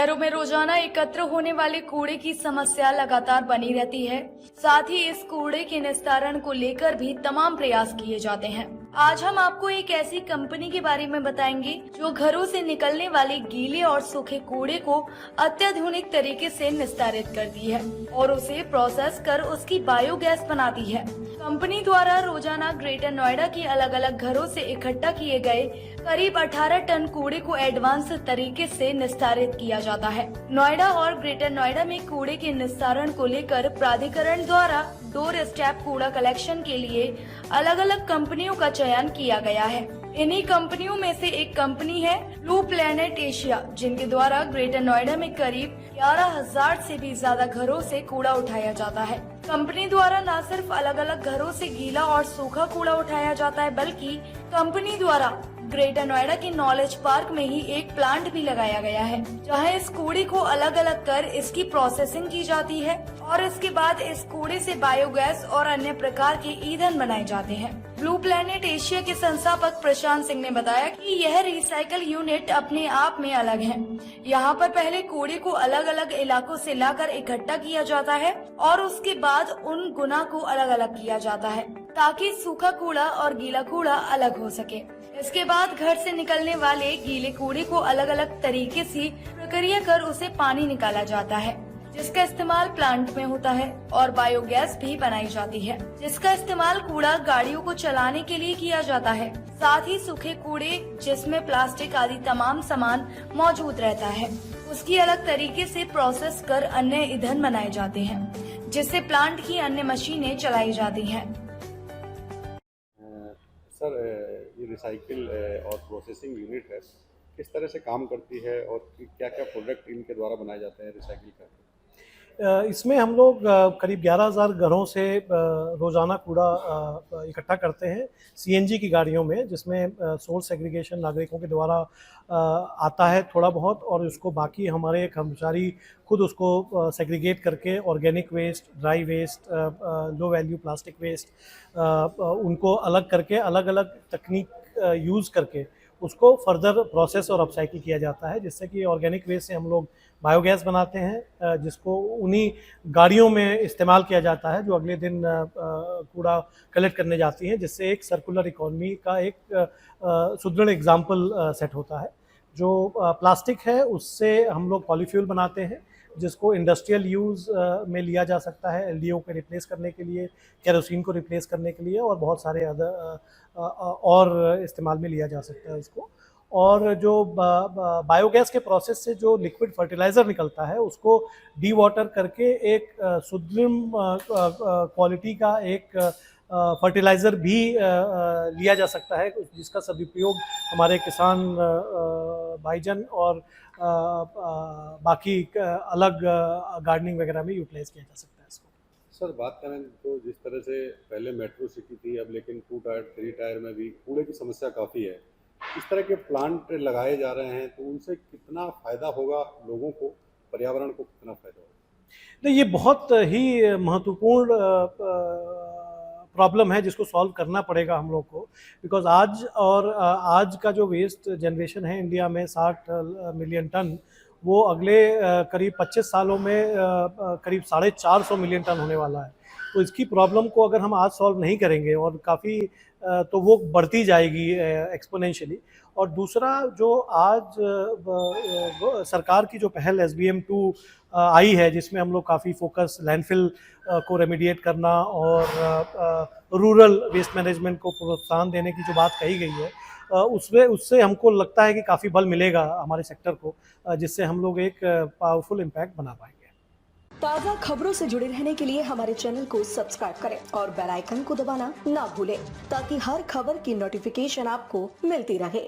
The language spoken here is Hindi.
शहरों में रोजाना एकत्र होने वाले कूड़े की समस्या लगातार बनी रहती है। साथ ही इस कूड़े के निस्तारण को लेकर भी तमाम प्रयास किए जाते हैं। आज हम आपको एक ऐसी कंपनी के बारे में बताएंगे जो घरों से निकलने वाले गीले और सूखे कूड़े को अत्याधुनिक तरीके से निस्तारित करती है और उसे प्रोसेस कर उसकी बायोगैस बनाती है। कंपनी द्वारा रोजाना ग्रेटर नोएडा के अलग अलग घरों से इकट्ठा किए गए करीब 18 टन कूड़े को एडवांस तरीके से निस्तारित किया जाता है। नोएडा और ग्रेटर नोएडा में कूड़े के निस्तारण को लेकर प्राधिकरण द्वारा डोर स्टेप कूड़ा कलेक्शन के लिए अलग अलग कंपनियों का चयन किया गया है। इन्हीं कंपनियों में से एक कंपनी है ब्लू प्लेनेट एशिया, जिनके द्वारा ग्रेटर नोएडा में करीब 11,000 से भी ज्यादा घरों से कूड़ा उठाया जाता है। कंपनी द्वारा न सिर्फ अलग अलग घरों से गीला और सूखा कूड़ा उठाया जाता है, बल्कि कंपनी द्वारा ग्रेटर नोएडा के नॉलेज पार्क में ही एक प्लांट भी लगाया गया है, जहां इस कूड़े को अलग अलग कर इसकी प्रोसेसिंग की जाती है और इसके बाद इस कूड़े से बायोगैस और अन्य प्रकार के ईंधन बनाए जाते हैं। ब्लू प्लेनेट एशिया के संस्थापक प्रशांत सिंह ने बताया कि यह रिसाइकल यूनिट अपने आप में अलग है। यहाँ पर पहले कूड़े को अलग अलग इलाकों से लाकर इकट्ठा किया जाता है और उसके बाद उन गुना को अलग अलग किया जाता है ताकि सूखा कूड़ा और गीला कूड़ा अलग हो सके। इसके बाद घर से निकलने वाले गीले कूड़े को अलग अलग तरीके से प्रक्रिया कर उसे पानी निकाला जाता है, जिसका इस्तेमाल प्लांट में होता है, और बायोगैस भी बनाई जाती है, जिसका इस्तेमाल कूड़ा गाड़ियों को चलाने के लिए किया जाता है। साथ ही सूखे कूड़े, जिसमें प्लास्टिक आदि तमाम सामान मौजूद रहता है, उसकी अलग तरीके से प्रोसेस कर अन्य ईंधन बनाए जाते हैं, जिससे प्लांट की अन्य मशीनें चलाई जाती हैं। सर, ये रिसाइकिल और प्रोसेसिंग यूनिट है, किस तरह से काम करती है और क्या क्या प्रोडक्ट इनके द्वारा बनाए जाते हैं रिसाइकिल करके? इसमें हम लोग करीब 11,000 घरों से रोज़ाना कूड़ा इकट्ठा करते हैं सीएनजी की गाड़ियों में, जिसमें सोर्स सेग्रीगेशन नागरिकों के द्वारा आता है थोड़ा बहुत, और उसको बाकी हमारे कर्मचारी खुद उसको सेग्रीगेट करके organic waste, dry waste, low value plastic waste, उनको अलग करके अलग अलग तकनीक यूज़ करके उसको फर्दर प्रोसेस और अपसाइकिल किया जाता है, जिससे कि ऑर्गेनिक वेस्ट से हम लोग बायोगैस बनाते हैं, जिसको उन्हीं गाड़ियों में इस्तेमाल किया जाता है जो अगले दिन कूड़ा कलेक्ट करने जाती हैं, जिससे एक सर्कुलर इकोनॉमी का एक सुदृढ़ एग्जाम्पल सेट होता है। जो प्लास्टिक है उससे हम लोग पॉलीफ्यूल बनाते हैं, जिसको इंडस्ट्रियल यूज़ में लिया जा सकता है, एलडीओ को रिप्लेस करने के लिए, केरोसिन को रिप्लेस करने के लिए, और बहुत सारे और इस्तेमाल में लिया जा सकता है इसको। और जो बायोगैस के प्रोसेस से जो लिक्विड फर्टिलाइज़र निकलता है उसको डी वाटर करके एक सुदृढ़ क्वालिटी का एक फर्टिलाइज़र भी लिया जा सकता है, जिसका सदुपयोग हमारे किसान भाईजन और बाकी अलग गार्डनिंग वगैरह में यूटिलाइज किया जा सकता है इसको। सर, बात करें तो जिस तरह से पहले मेट्रो सिटी थी, अब लेकिन 2 टायर 3 टायर में भी कूड़े की समस्या काफ़ी है। इस तरह के प्लांट लगाए जा रहे हैं तो उनसे कितना फ़ायदा होगा लोगों को, पर्यावरण को कितना फ़ायदा होगा? नहीं, ये बहुत ही महत्वपूर्ण प्रॉब्लम है जिसको सॉल्व करना पड़ेगा हम लोग को, बिकॉज आज का जो वेस्ट जनरेशन है इंडिया में 60 मिलियन टन, वो अगले करीब 25 सालों में करीब 450 मिलियन टन होने वाला है। तो इसकी प्रॉब्लम को अगर हम आज सॉल्व नहीं करेंगे और काफ़ी तो वो बढ़ती जाएगी एक्सपोनेंशियली। और दूसरा, जो आज सरकार की जो पहल SBM2 आई है, जिसमें हम लोग काफ़ी फोकस लैंडफिल को रेमिडिएट करना और रूरल वेस्ट मैनेजमेंट को प्रोत्साहन देने की जो बात कही गई है, उससे हमको लगता है कि काफ़ी बल मिलेगा हमारे सेक्टर को, जिससे हम लोग एक पावरफुल इम्पैक्ट बना पाएंगे। ताज़ा खबरों से जुड़े रहने के लिए हमारे चैनल को सब्सक्राइब करें और बेल आइकन को दबाना ना भूलें, ताकि हर खबर की नोटिफिकेशन आपको मिलती रहे।